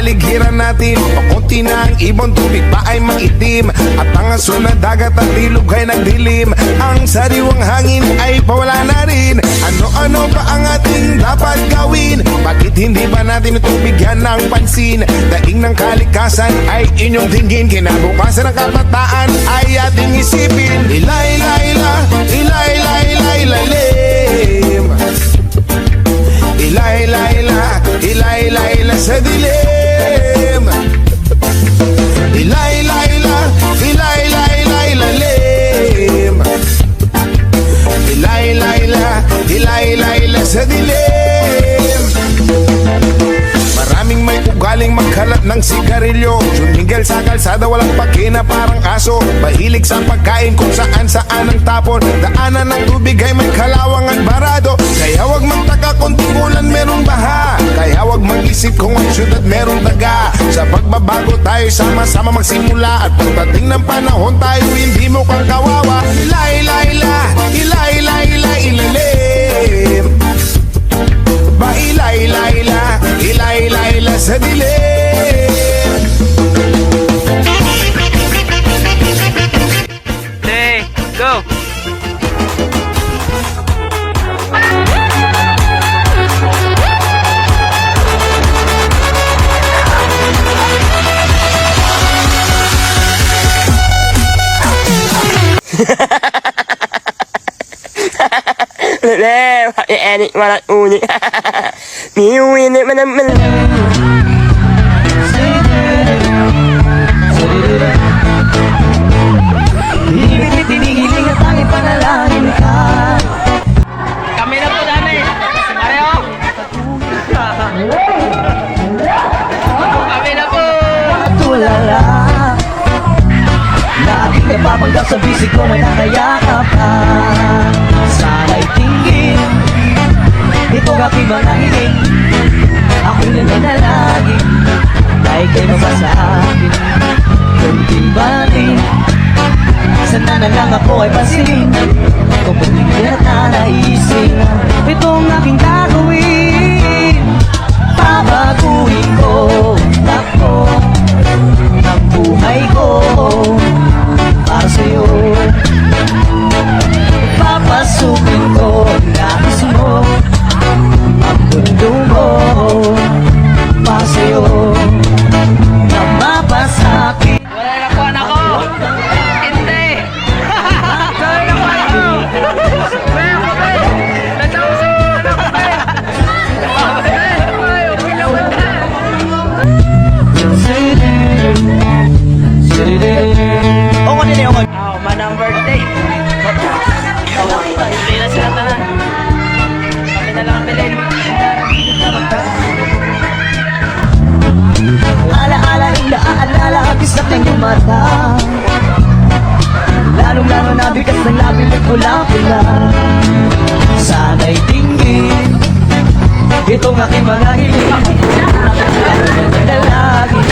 kapaligiran natin. Pakunti na ang ibon, tubig pa ay maitim, at ang aso na dagat at ilog ay nagdilim. Ang sariwang hangin ay pawala na rin. Ano-ano ba ang ating dapat gawin? Bakit hindi ba natin ito bigyan ng pansin? Daing ng kalikasan ay inyong tingin, kinabukasan ng kabataan ay ating isipin. Ilay-layla, ilay-lay-lay-lalim, ilay-layla, ilay-layla sa dilim. Ilay-layla, ilay-lay-lay-lalim, ilay-layla, ilay-layla sa dilim. Maraming may ugaling magkalat ng sigarilyo. Jun Miguel sa kalsada walang pakina parang aso. Mahilig sa pagkain kung saan ang tapon. Daanan ng tubig ay may kalawang at barado. Kaya wag magtaka kung tingulan merong baha. Kaya wag mag-isip kung ang syudad merong daga. Sa pagbabago tayo sama-sama magsimula, at pagdating ng panahon tayo hindi mo kang kawawa. Ilay-layla, ilay-layla, ilalim, ba ilay-layla, ilay-layla sa dilim. Hey, go! Edit malah unik. Niu ini mana. Hinihiling at ang ipanalangin ka. Kami na po dami! Pareho! Kami na po! Tulala, laging napapanggap sa bisig ko may nakayakap ka. Sana'y tingin, itong aking mga hiling. Ako'y nananalangin, dahil kayo mabasa akin. Kunting batin, sana na lang ako ay pansinin. Kung pwede na naisin, itong aking gagawin. Babaguhin ko ako ng buhay ko para sa'yo. Papasukin ko nais mo ang mundo mo para sa'yo. Na mapasakit. Wala na po anak ko! Hindi! Wala na po anak ko! Ako nila ako. Manang birthday! Hindi na sila tanan. Kami na lang ang bilhin. Alaala rin naaalala ang bisak ng iyong mata. Lalong-lalo na bigas ng labi at pula-pula. Sana'y tingin itong aking mga hiling. Lalo na dalagin